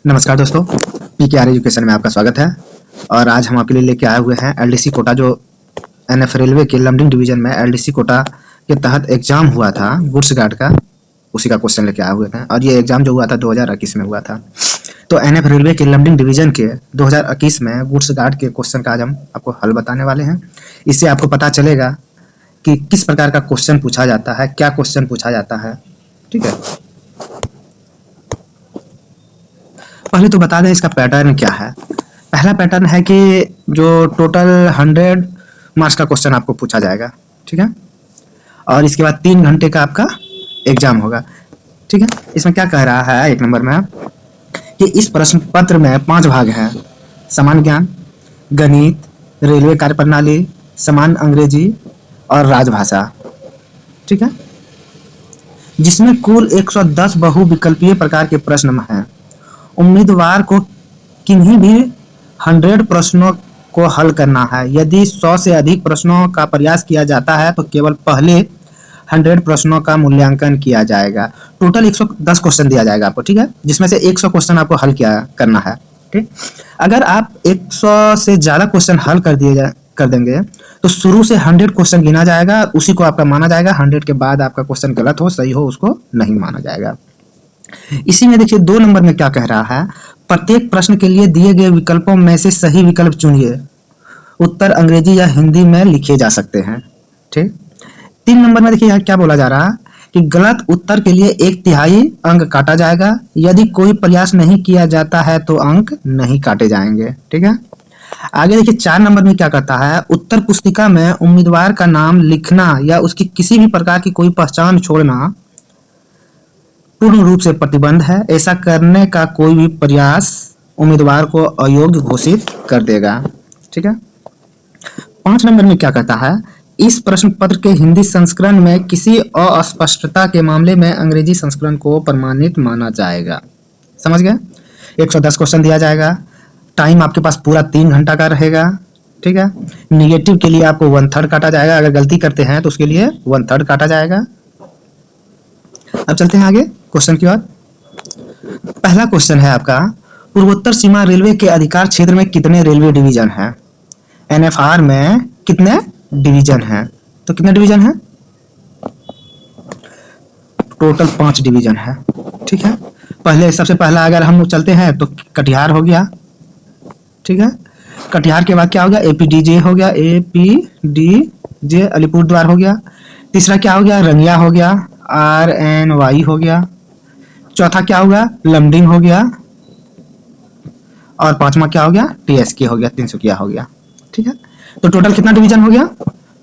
नमस्कार दोस्तों, PKR education में आपका स्वागत है। और आज हम आपके लिए लेके आए हुए हैं एलडीसी कोटा, जो एनएफ रेलवे के लमडिंग डिवीजन में एलडीसी कोटा के तहत एग्जाम हुआ था गुड्स गार्ड का, उसी का क्वेश्चन लेके आए हुए हैं। और ये एग्जाम जो हुआ था 2021 में हुआ था। तो एनएफ रेलवे के लमडिंग डिवीजन के 2021 में गुड्स गार्ड के क्वेश्चन का आज हम आपको हल बताने वाले हैं। इससे आपको पता चलेगा कि किस प्रकार का क्वेश्चन पूछा जाता है, क्या क्वेश्चन पूछा जाता है। ठीक है, पहले तो बता दें इसका पैटर्न क्या है। पहला पैटर्न है कि जो टोटल 100 मार्क्स का क्वेश्चन आपको पूछा जाएगा। ठीक है, और इसके बाद 3 घंटे का आपका एग्जाम होगा। ठीक है, इसमें क्या कह रहा है एक नंबर में कि इस प्रश्न पत्र में 5 भाग हैं: सामान्य ज्ञान, गणित, रेलवे कार्यप्रणाली, सामान्य अंग्रेजी और राजभाषा। ठीक है, जिसमें कुल 110 बहुविकल्पीय प्रकार के प्रश्न हैं। उम्मीदवार को किन्हीं भी 100 प्रश्नों को हल करना है। यदि 100 से अधिक प्रश्नों का प्रयास किया जाता है तो केवल पहले 100 प्रश्नों का मूल्यांकन किया जाएगा। टोटल 110 क्वेश्चन दिया जाएगा आपको। ठीक है, जिसमें से 100 क्वेश्चन आपको हल करना है। ठीक, अगर आप 100 से ज़्यादा क्वेश्चन हल कर देंगे तो शुरू से 100 क्वेश्चन गिना जाएगा, उसी को आपका माना जाएगा। 100 के बाद आपका क्वेश्चन गलत हो सही हो उसको नहीं माना जाएगा। इसी में देखिए 2 नंबर में क्या कह रहा है, प्रत्येक प्रश्न के लिए दिए गए विकल्पों में से सही विकल्प चुनिए। उत्तर अंग्रेजी या हिंदी में लिखे जा सकते हैं। ठीक, 3 नंबर में देखिए यहाँ क्या बोला जा रहा है कि गलत उत्तर के लिए 1/3 अंक काटा जाएगा। यदि कोई प्रयास नहीं किया जाता है तो अंक नहीं काटे जाएंगे। ठीक है, आगे देखिए 4 नंबर में क्या कहता है, उत्तर पुस्तिका में उम्मीदवार का नाम लिखना या उसकी किसी भी प्रकार की कोई पहचान छोड़ना पूर्ण रूप से प्रतिबंध है। ऐसा करने का कोई भी प्रयास उम्मीदवार को अयोग्य घोषित कर देगा। ठीक है, 5 नंबर में क्या कहता है, इस प्रश्न पत्र के हिंदी संस्करण में किसी अस्पष्टता के मामले में अंग्रेजी संस्करण को प्रमाणित माना जाएगा। समझ गए, 110 क्वेश्चन दिया जाएगा। टाइम आपके पास पूरा 3 घंटा का रहेगा। ठीक है, निगेटिव के लिए आपको 1/3 काटा जाएगा। अगर गलती करते हैं तो उसके लिए 1/3 काटा जाएगा। अब चलते हैं आगे क्वेश्चन की ओर। पहला क्वेश्चन है आपका, पूर्वोत्तर सीमा रेलवे के अधिकार क्षेत्र में कितने रेलवे डिवीजन हैं? एनएफआर में कितने डिवीजन हैं? तो कितने डिवीजन हैं? टोटल 5 डिवीजन है। ठीक है, पहले सबसे पहला अगर हम चलते हैं तो कटिहार हो गया। ठीक है, कटिहार के बाद क्या हो गया, एपीडीजे हो गया, एपीडीजे अलीपुरद्वार हो गया। तीसरा क्या हो गया, रंगिया हो गया, आरएनवाई हो गया। चौथा क्या होगा, लमडिंग हो गया। और 5वां क्या हो गया, टीएसके हो गया, तिनसुकिया हो गया। ठीक है, तो टोटल कितना डिवीजन हो गया?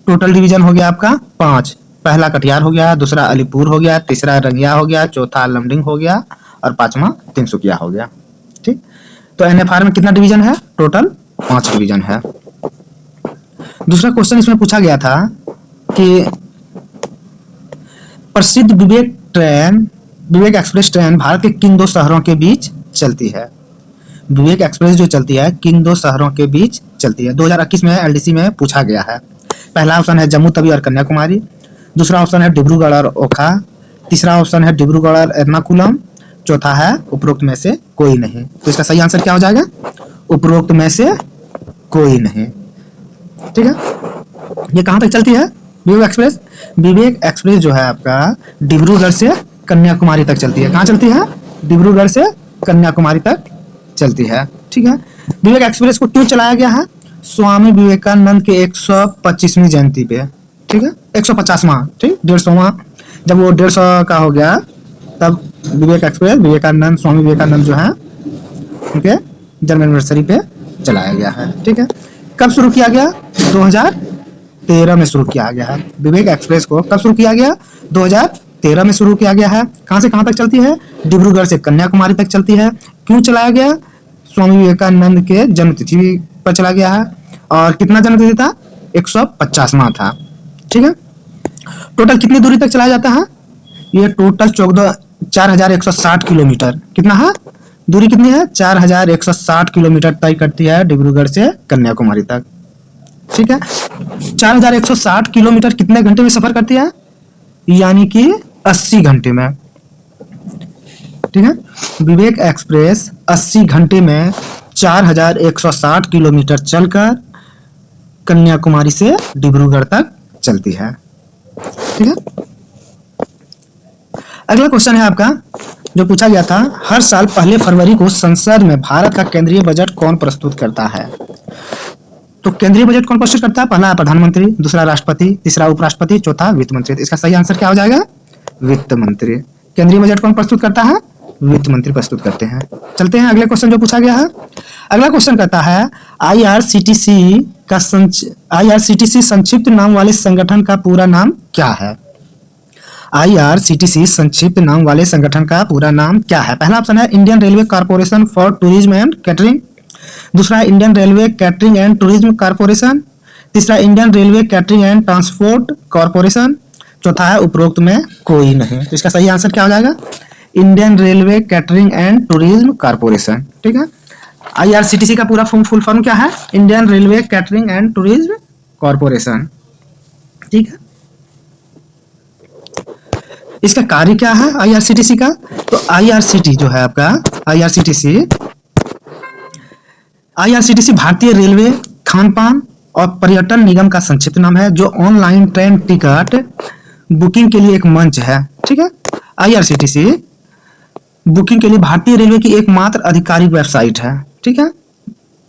टोटल डिवीजन हो गया आपका 5। पहला कटिहार हो गया, दूसरा अलीपुर हो गया, तीसरा रंगिया हो गया, चौथा लमडिंग हो गया और 5वां तिनसुकिया हो गया। ठीक, तो एनएफआर में कितना डिवीजन है? टोटल 5 डिवीजन है। दूसरा क्वेश्चन इसमें पूछा गया था कि प्रसिद्ध विवेक एक्सप्रेस ट्रेन भारत के किन 2 शहरों के बीच चलती है? विवेक एक्सप्रेस जो चलती है किन 2 शहरों के बीच चलती है? 2021 में एलडीसी में पूछा गया है। पहला ऑप्शन है जम्मू तवी और कन्याकुमारी, दूसरा ऑप्शन है डिब्रूगढ़ और ओखा, तीसरा ऑप्शन है डिब्रूगढ़ और एर्नाकुलम, चौथा है उपरोक्त में से कोई नहीं। तो इसका सही आंसर क्या हो जाएगा? उपरोक्त में से कोई नहीं। ठीक है, ये कहां तक चलती है विवेक एक्सप्रेस? विवेक एक्सप्रेस जो है आपका डिब्रूगढ़ से कन्याकुमारी तक चलती है। कहाँ चलती है? डिब्रूगढ़ से कन्याकुमारी तक चलती है। ठीक है, विवेक एक्सप्रेस को क्यों चलाया गया है? स्वामी विवेकानंद के 125वीं जयंती पे। ठीक है, 150वां, ठीक, 150वां जब वो 150 का हो गया तब विवेक एक्सप्रेस विवेकानंद स्वामी विवेकानंद जो है उनके जन्म एनिवर्सरी पे चलाया गया है। ठीक है, कब शुरू किया गया? 2013 में शुरू किया गया है। विवेक एक्सप्रेस को कब शुरू किया गया? 2013 में शुरू किया गया है। कहां से कहां तक चलती है? डिब्रूगढ़ से कन्याकुमारी तक चलती है। क्यों चलाया गया? स्वामी विवेकानंद के जन्म तिथि पर चला गया है। और कितना जन्म तिथि था? 150वां था। ठीक है, टोटल कितनी दूरी तक चलाया जाता है? ये टोटल 4160 किलोमीटर। कितना है दूरी? कितनी है? 4160 किलोमीटर तय करती है डिब्रूगढ़ से कन्याकुमारी तक। ठीक है, 4160 किलोमीटर कितने घंटे में सफर करती है? यानी कि 80 घंटे में। ठीक है, विवेक एक्सप्रेस 80 घंटे में 4160 किलोमीटर चलकर कन्याकुमारी से डिब्रूगढ़ तक चलती है। ठीक है। अगला क्वेश्चन है आपका जो पूछा गया था, हर साल पहले फरवरी को संसद में भारत का केंद्रीय बजट कौन प्रस्तुत करता है? तो केंद्रीय बजट कौन प्रस्तुत करता है? पहला प्रधानमंत्री, दूसरा राष्ट्रपति, तीसरा उपराष्ट्रपति, चौथा वित्त मंत्री। इसका सही आंसर क्या हो जाएगा? वित्त मंत्री। केंद्रीय बजट कौन प्रस्तुत करता है? वित्त मंत्री प्रस्तुत करते हैं। चलते हैं अगले क्वेश्चन जो पूछा गया है। अगला क्वेश्चन कहता है आईआरसीटीसी संक्षिप्त नाम वाले संगठन का पूरा नाम क्या है? आईआरसीटीसी संक्षिप्त नाम वाले संगठन का पूरा नाम क्या है? पहला ऑप्शन है Indian railway corporation for tourism and catering, दूसरा Indian railway catering and tourism corporation, तीसरा Indian railway catering and transport corporation, चौथा है उपरोक्त में कोई नहीं। तो इसका सही आंसर क्या हो जाएगा? Indian railway catering and tourism corporation. ठीक है। आईआरसीटीसी का पूरा फुल फॉर्म क्या है? Indian railway catering and tourism corporation. ठीक है। इसका कार्य क्या है आईआरसीटीसी का? तो आईआरसीटी जो है आपका आईआरसीटीसी भारतीय रेलवे खान-पान और पर्यटन निगम का संक्षिप्त नाम है, जो ऑनलाइन ट्रेन टिकट बुकिंग के लिए एक मंच है। ठीक है। आईआरसीटीसी बुकिंग के लिए भारतीय रेलवे की एकमात्र आधिकारिक वेबसाइट है। ठीक है।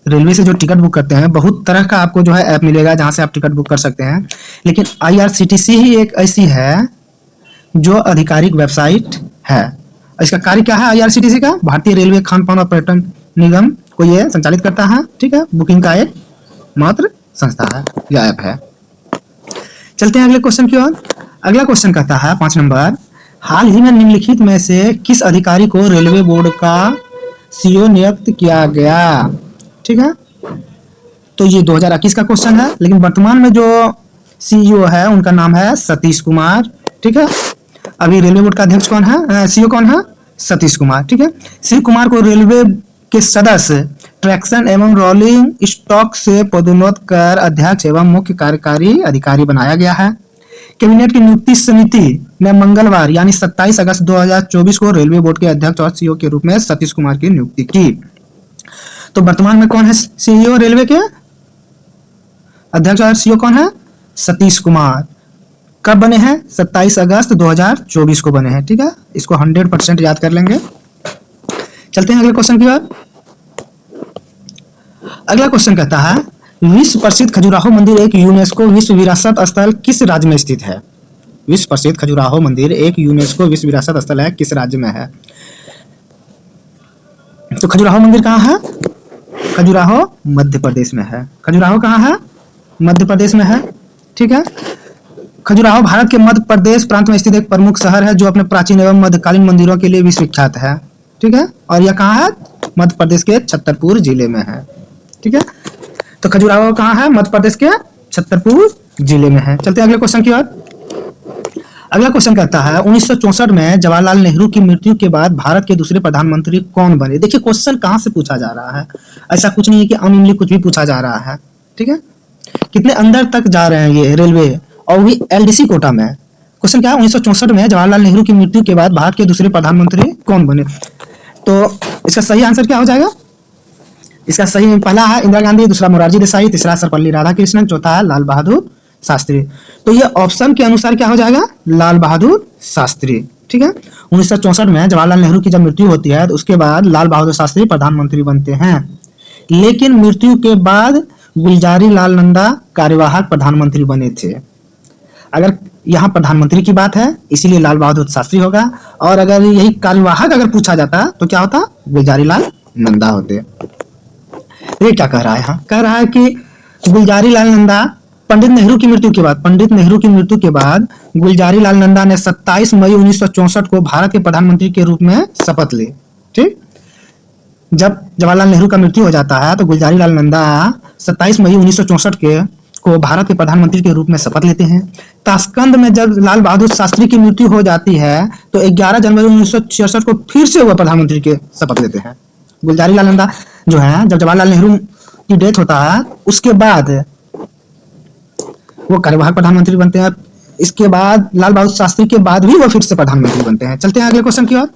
रेलवे से जो टिकट बुक करते हैं, बहुत तरह का आपको जो है ऐप मिलेगा जहां से आप टिकट बुक कर सकते हैं, लेकिन आईआरसीटीसी ही एक ऐसी है जो आधिकारिक वेबसाइट है। इसका कार्य क्या है आईआरसीटीसी का? भारतीय रेलवे खान-पान और पर्यटन निगम को ये संचालित करता है। ठीक है। बुकिंग का एक मात्र संस्था है या ऐप है। चलते हैं अगले क्वेश्चन की ओर। अगला क्वेश्चन कहता है 5 नंबर, हाल ही में निम्नलिखित में से किस अधिकारी को रेलवे बोर्ड का सीईओ नियुक्त किया गया? ठीक है। तो ये 2021 का क्वेश्चन है, लेकिन वर्तमान में जो सीईओ है उनका नाम है सतीश कुमार। ठीक है। अभी रेलवे बोर्ड का अध्यक्ष कौन है? सीईओ कौन है? सतीश कुमार। ठीक है। श्री कुमार को रेलवे के सदस्य ट्रैक्शन एवं रोलिंग स्टॉक से पदोन्नत कर अध्यक्ष एवं मुख्य कार्यकारी अधिकारी बनाया गया है। कैबिनेट की नियुक्ति समिति ने मंगलवार यानी 27 अगस्त 2024 को रेलवे बोर्ड के अध्यक्ष और सीईओ के रूप में सतीश कुमार की नियुक्ति की। तो वर्तमान में कौन है सीईओ रेलवे के? अध्यक्ष और सीईओ कौन है? सतीश कुमार। कब बने हैं? 27 अगस्त 2024 को बने हैं। ठीक है। इसको 100% याद कर लेंगे। चलते हैं अगले क्वेश्चन की ओर। अगला क्वेश्चन कहता है, विश्व प्रसिद्ध खजुराहो मंदिर एक यूनेस्को विश्व विरासत स्थल किस राज्य में स्थित है? विश्व प्रसिद्ध खजुराहो मंदिर एक यूनेस्को विश्व विरासत स्थल है, किस राज्य में है? तो खजुराहो मंदिर कहाँ है? खजुराहो मध्य प्रदेश में है। खजुराहो कहाँ है? मध्य प्रदेश में है। ठीक है। खजुराहो भारत के मध्य प्रदेश प्रांत में स्थित एक प्रमुख शहर है, जो अपने प्राचीन एवं मध्यकालीन मंदिरों के लिए विश्व विख्यात है। ठीक है। और यह कहाँ है? मध्य प्रदेश के छतरपुर जिले में है। ठीक है। तो खजुराहो कहाँ है? मध्य प्रदेश के छतरपुर जिले में है। चलते हैं अगले क्वेश्चन की ओर। अगला क्वेश्चन कहता है, 1964 में जवाहरलाल नेहरू की मृत्यु के बाद भारत के दूसरे प्रधानमंत्री कौन बने? देखिए क्वेश्चन कहाँ से पूछा जा रहा है, ऐसा कुछ नहीं है कि अनइमली कुछ भी पूछा जा रहा है। ठीक है। कितने अंदर तक जा रहे हैं ये रेलवे, और भी एलडीसी कोटा में। क्वेश्चन क्या है? 1964 में जवाहरलाल नेहरू की मृत्यु के बाद भारत के दूसरे प्रधानमंत्री कौन बने? तो इसका सही आंसर क्या हो जाएगा? इसका सही पहला है इंदिरा गांधी, दूसरा मोरारजी देसाई, तीसरा सर्वपल्ली राधाकृष्णन, चौथा है लाल बहादुर शास्त्री। तो ये ऑप्शन के अनुसार क्या हो जाएगा? लाल बहादुर शास्त्री। ठीक है। 1964 में जवाहरलाल नेहरू की जब मृत्यु होती है तो उसके बाद लाल बहादुर शास्त्री प्रधानमंत्री बनते हैं, लेकिन मृत्यु के बाद गुलजारी लाल नंदा कार्यवाहक प्रधानमंत्री बने थे। अगर यहाँ प्रधानमंत्री की बात है इसीलिए लाल बहादुर शास्त्री होगा, और अगर यही कार्यवाहक अगर पूछा जाता तो क्या होता? गुलजारी लाल नंदा होते। ये क्या कह रहा है? यहाँ कह रहा है कि गुलजारी लाल नंदा पंडित नेहरू की मृत्यु के बाद गुलजारी लाल नंदा ने 27 मई 1964 को भारत के प्रधानमंत्री के रूप में शपथ ली। ठीक। जब जवाहरलाल नेहरू का मृत्यु हो जाता है तो गुलजारी लाल नंदा 27 मई 1964 को भारत के प्रधानमंत्री के रूप में शपथ लेते हैं। ताशकंद में जब लाल बहादुर शास्त्री की मृत्यु हो जाती है तो 11 जनवरी 1966 को फिर से वह प्रधानमंत्री के शपथ लेते हैं। गुलजारी लाल नंदा जो है, जब जवाहरलाल नेहरू की डेथ होता है उसके बाद वो कार्यवाहक प्रधानमंत्री बनते हैं। इसके बाद लाल बहादुर शास्त्री के बाद भी वो फिर से प्रधानमंत्री बनते हैं। चलते हैं अगले क्वेश्चन की ओर।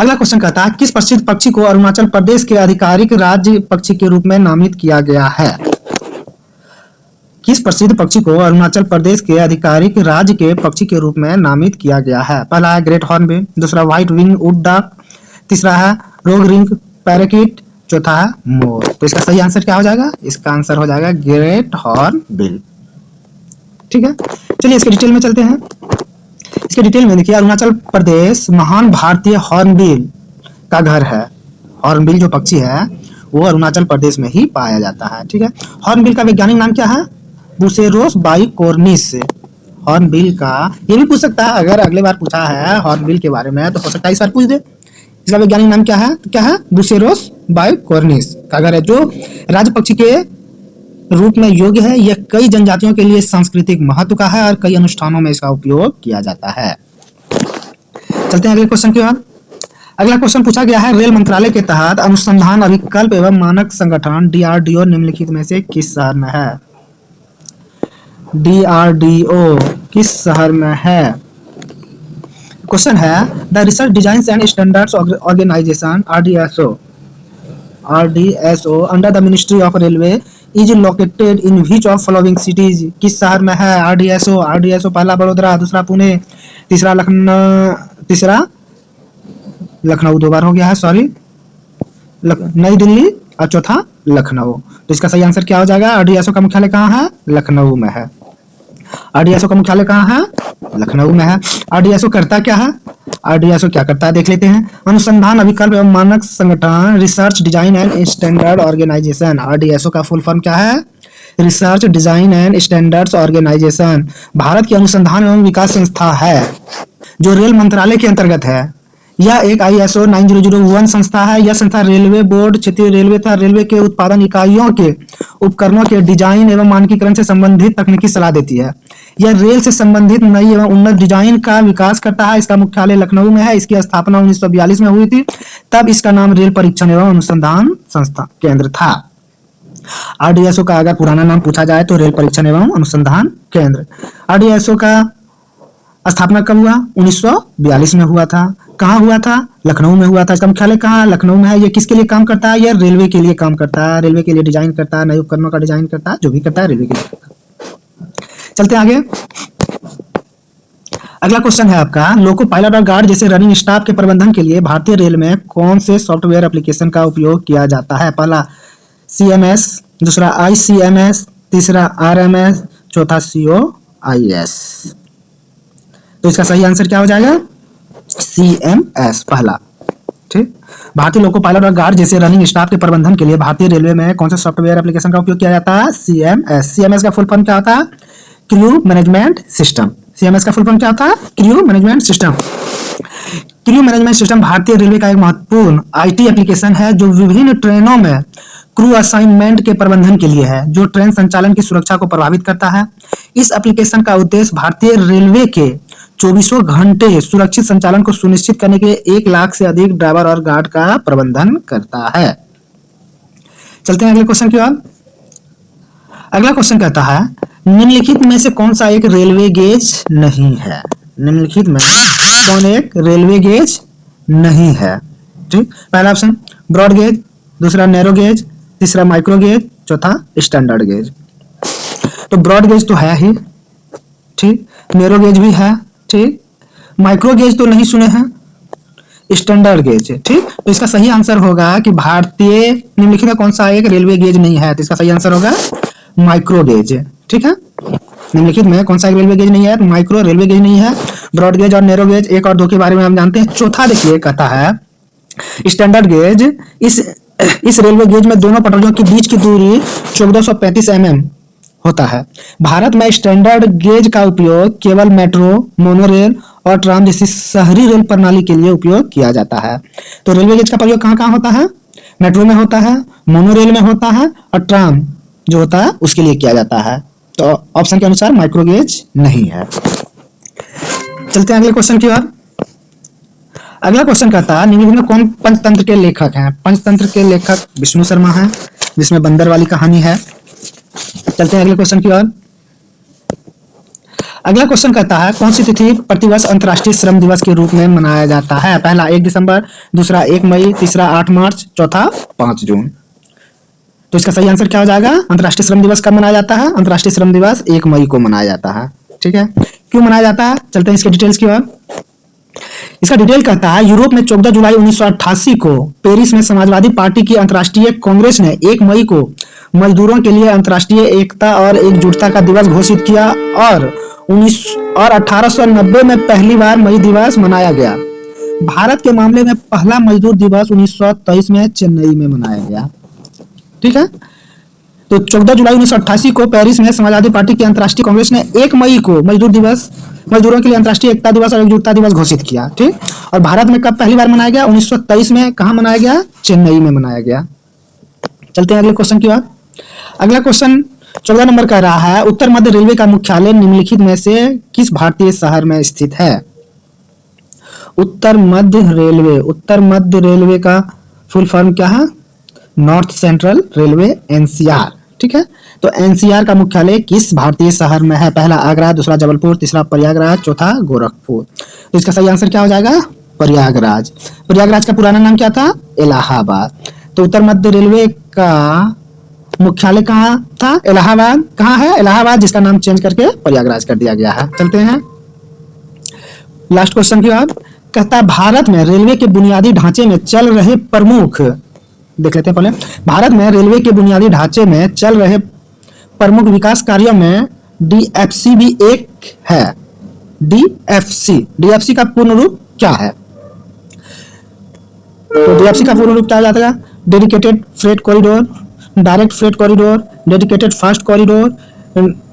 अगला क्वेश्चन कहता है किस प्रसिद्ध पक्षी को अरुणाचल प्रदेश के आधिकारिक राज्य पक्षी के रूप में नामित किया गया है? किस प्रसिद्ध पक्षी को अरुणाचल प्रदेश के आधिकारिक राज्य के पक्षी के रूप में नामित किया गया है? पहला है ग्रेट हॉर्नबिल, दूसरा व्हाइट विंग वुड डक, तीसरा है रोग रिंग पैराकिट, चौथा है मोर। तो इसका सही आंसर क्या हो जाएगा? इसका आंसर हो जाएगा ग्रेट हॉर्नबिल। ठीक है, चलिए इसके डिटेल में चलते हैं। इसके डिटेल में देखिए, अरुणाचल प्रदेश महान भारतीय हॉर्नबिल का घर है। हॉर्नबिल जो पक्षी है वो अरुणाचल प्रदेश में ही पाया जाता है। ठीक है, हॉर्नबिल का वैज्ञानिक नाम क्या है? बुसेरोस बाइकोर्निस। हॉर्नबिल का ये भी पूछ सकता है, अगर अगले बार पूछा है हॉर्नबिल के बारे में तो हो सकता है इस बार पूछ दे। इसका वैज्ञानिक नाम क्या है? तो क्या है? बुसेरोस बाइकोर्निस का घर है, जो राज्य पक्षी के रूप में योग्य है। यह कई जनजातियों के लिए सांस्कृतिक महत्व का है और कई अनुष्ठानों में इसका उपयोग किया जाता है। चलते हैं अगले क्वेश्चन की ओर। अगला क्वेश्चन पूछा गया है, रेल मंत्रालय के तहत अनुसंधान अभिकल्प एवं मानक संगठन DRDO निम्नलिखित में से किस शहर में है? DRDO किस शहर में है? क्वेश्चन है, the research design and standards organization RDSO under the ministry of railway is located in which of following cities? किस शहर में है RDSO? पहला बड़ोदरा, दूसरा पुणे, तीसरा लखनऊ, दो बार हो गया है, सॉरी, नई दिल्ली, और चौथा लखनऊ। तो इसका सही आंसर क्या हो जाएगा? RDSO का मुख्यालय कहाँ है? लखनऊ में है। RDSO का मुख्यालय कहाँ है? लखनऊ में है। RDSO करता क्या है? RDSO क्या करता है देख लेते हैं। अनुसंधान अभिकल्प एवं मानक संगठन, research design and standard organization. RDSO का फुल फॉर्म क्या है? Research design and standards organization Bharat की अनुसंधान एवं विकास संस्था है जो रेल मंत्रालय के अंतर्गत है। यह एक ISO 9001 संस्था है। यह संस्था रेलवे बोर्ड, क्षेत्रीय रेलवे तथा रेलवे के उत्पादन इकाइयों के उपकरणों के डिजाइन एवं मानकीकरण से संबंधित तकनीकी सलाह देती है। यह रेल से संबंधित नई एवं उन्नत डिजाइन का विकास करता है। इसका मुख्यालय लखनऊ में है। इसकी स्थापना 1942 में हुई थी। तब इसका नाम रेल परीक्षण एवं अनुसंधान संस्था केंद्र था। RDSO का अगर पुराना नाम पूछा जाए तो रेल परीक्षण एवं अनुसंधान केंद्र। RDSO का स्थापना कब हुआ? 1942 में हुआ था। कहाँ हुआ था? लखनऊ में हुआ था। इसका मुख्यालय कहाँ? लखनऊ में है। ये किसके लिए काम करता है? ये रेलवे के लिए काम करता है। रेलवे के लिए डिजाइन करता है, नए उपकरणों का डिजाइन करता है, जो भी करता है रेलवे के लिए करता है। चलते आगे। अगला क्वेश्चन है आपका, लोको पायलट और गार्ड जैसे रनिंग स्टाफ के प्रबंधन के लिए भारतीय रेल में कौन से सॉफ्टवेयर एप्लीकेशन का उपयोग किया जाता है? पहला CMS, दूसरा ICMS, तीसरा RMS, चौथा COIS। तो इसका सही आंसर क्या हो जाएगा? CMS पहला। ठीक, भारतीय लोको पायलट और गार्ड जैसे रनिंग स्टाफ के प्रबंधन के लिए भारतीय रेलवे में कौन से सॉफ्टवेयर एप्लीकेशन का उपयोग किया जाता है? CMS। CMS का फुल फॉर्म क्या होता है? Crew management system. CMS का फुल फॉर्म क्या होता है? Crew management system. Crew management system भारतीय रेलवे का एक महत्वपूर्ण IT एप्लीकेशन है जो विभिन्न ट्रेनों में क्रू असाइनमेंट के प्रबंधन के लिए है, जो ट्रेन संचालन की सुरक्षा को प्रभावित करता है। इस एप्लीकेशन का उद्देश्य भारतीय रेलवे के 24 घंटे सुरक्षित संचालन को सुनिश्चित करने के लिए 1 लाख से अधिक ड्राइवर और गार्ड का प्रबंधन करता है। चलते हैं अगले क्वेश्चन की ओर। अगला क्वेश्चन कहता है, निम्नलिखित में से कौन सा एक रेलवे गेज नहीं है? निम्नलिखित में कौन एक रेलवे गेज नहीं है? ठीक, पहला ऑप्शन ब्रॉड गेज, दूसरा नैरो गेज, तीसरा माइक्रो गेज, चौथा स्टैंडर्ड गेज। तो ब्रॉड गेज तो है ही, ठीक, नैरो गेज भी है, ठीक, माइक्रो गेज तो नहीं सुने हैं, स्टैंडर्ड गेज है। ठीक, तो इसका सही आंसर होगा कि भारतीय निम्नलिखित में कौन सा एक रेलवे गेज नहीं है? तो इसका सही आंसर होगा माइक्रो गेज। ठीक है, निम्नलिखित में कौन सा एक रेलवे गेज नहीं है? माइक्रो रेलवे गेज नहीं है। ब्रॉड गेज और नैरो गेज 1 और 2 के बारे में हम जानते हैं। चौथा देखिए कहता है स्टैंडर्ड गेज। इस रेलवे गेज में दोनों पटरियों के बीच की दूरी 1435 mm होता है। भारत में स्टैंडर्ड गेज का उपयोग केवल मेट्रो, मोनोरेल और ट्राम जैसी शहरी रेल प्रणाली के लिए उपयोग किया जाता है। तो रेलवे गेज का प्रयोग कहाँ कहाँ होता है? मेट्रो में होता है, मोनोरेल में होता है और ट्राम जो होता है उसके लिए किया जाता है। तो ऑप्शन के अनुसार माइक्रो गेज नहीं है। चलते हैं अगले क्वेश्चन की ओर। अगला क्वेश्चन कहता है, निम्नलिखित में कौन पंचतंत्र के लेखक हैं? पंचतंत्र के लेखक विष्णु शर्मा हैं, जिसमें बंदर वाली कहानी है। चलते हैं अगले क्वेश्चन की ओर। अगला क्वेश्चन कहता है कौन सी तिथि प्रतिवर्ष अंतर्राष्ट्रीय श्रम दिवस के रूप में मनाया जाता है? पहला 1 दिसंबर, दूसरा 1 मई, तीसरा 8 मार्च, चौथा 5 जून। तो इसका सही आंसर क्या हो जाएगा? अंतर्राष्ट्रीय श्रम दिवस कब मनाया जाता है? अंतर्राष्ट्रीय श्रम दिवस 1 मई को मनाया जाता है। ठीक है, क्यों मनाया जाता है? चलते हैं इसके डिटेल्स की ओर। इसका डिटेल कहता है यूरोप में 14 जुलाई 1988 को पेरिस में समाजवादी पार्टी की अंतर्राष्ट्रीय कांग्रेस ने 1 मई को मजदूरों के लिए अंतर्राष्ट्रीय एकता और एकजुटता का दिवस घोषित किया और 1890 में पहली बार मई दिवस मनाया गया। भारत के मामले में पहला मजदूर दिवस 1923 में चेन्नई में मनाया गया। ठीक है, तो 14 जुलाई 1988 को पेरिस में समाजवादी पार्टी की अंतर्राष्ट्रीय कांग्रेस ने 1 मई को मजदूरों के लिए अंतर्राष्ट्रीय एकता दिवस और एकजुटता दिवस घोषित किया। ठीक, और भारत में कब पहली बार मनाया गया? 1923 में। कहां मनाया गया? चेन्नई में मनाया गया। चलते हैं अगले क्वेश्चन की बात। अगला क्वेश्चन 14 नंबर कह रहा है उत्तर मध्य रेलवे का मुख्यालय निम्नलिखित में से किस भारतीय शहर में स्थित है? उत्तर मध्य रेलवे का फुल फॉर्म क्या है? North central railway, NCR. ठीक है, तो एनसीआर का मुख्यालय किस भारतीय शहर में है? पहला आगरा, दूसरा जबलपुर, तीसरा प्रयागराज, चौथा गोरखपुर। तो इसका सही आंसर क्या हो जाएगा? प्रयागराज। प्रयागराज का पुराना नाम क्या था? इलाहाबाद। तो उत्तर मध्य रेलवे का मुख्यालय कहाँ था? इलाहाबाद। कहाँ है? इलाहाबाद, जिसका नाम चेंज करके प्रयागराज कर दिया गया है। चलते हैं लास्ट क्वेश्चन की बात। कहता है भारत में रेलवे के बुनियादी ढांचे में चल रहे प्रमुख, देख लेते हैं पहले। भारत में रेलवे के बुनियादी ढांचे में चल रहे प्रमुख विकास कार्यों में डीएफसी भी एक है। डीएफसी का पूर्ण रूप क्या है? तो डीएफसी का पूर्ण रूप क्या जाता है? Dedicated freight corridor, direct freight corridor, dedicated fast corridor,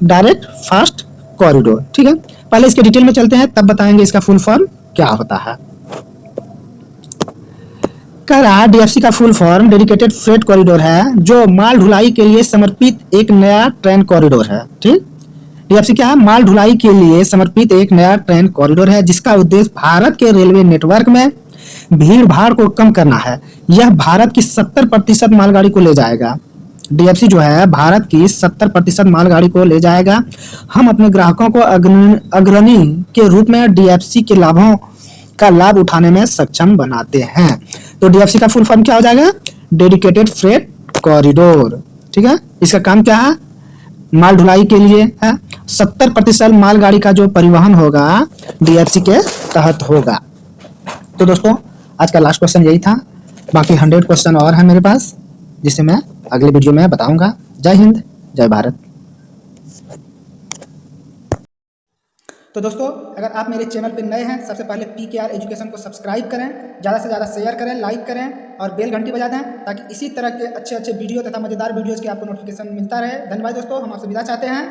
direct fast corridor. ठीक है, पहले इसके डिटेल में चलते हैं, तब बताएंगे इसका फुल फॉर्म क्या होता है। कह रहा है डीएफसी का full form dedicated freight corridor है, जो माल ढुलाई के लिए समर्पित एक नया ट्रेन कॉरिडोर है। ठीक, डीएफसी क्या है? माल ढुलाई के लिए समर्पित एक नया ट्रेन कॉरिडोर है, जिसका उद्देश्य भारत के रेलवे नेटवर्क में भीड़ भाड़ को कम करना है। यह भारत की 70% मालगाड़ी को ले जाएगा। डीएफसी जो है भारत की 70% मालगाड़ी को ले जाएगा। हम अपने ग्राहकों को अग्रणी के रूप में डीएफसी के लाभों का लाभ उठाने में सक्षम बनाते हैं। तो डीएफसी का फुल फॉर्म क्या हो जाएगा? Dedicated freight corridor. ठीक है, इसका काम क्या है? माल ढुलाई के लिए है। 70% मालगाड़ी का जो परिवहन होगा डीएफसी के तहत होगा। तो दोस्तों आज का लास्ट क्वेश्चन यही था, बाकी 100 क्वेश्चन और है मेरे पास, जिसे मैं अगले वीडियो में बताऊंगा। जय हिंद, जय भारत। तो दोस्तों अगर आप मेरे चैनल पर नए हैं, सबसे पहले PKR एजुकेशन को सब्सक्राइब करें, ज़्यादा से ज़्यादा शेयर करें, लाइक करें और बेल घंटी बजा दें, ताकि इसी तरह के अच्छे वीडियो तथा मज़ेदार वीडियोज़ के आपको नोटिफिकेशन मिलता रहे। धन्यवाद दोस्तों, हम आपसे विदा चाहते हैं।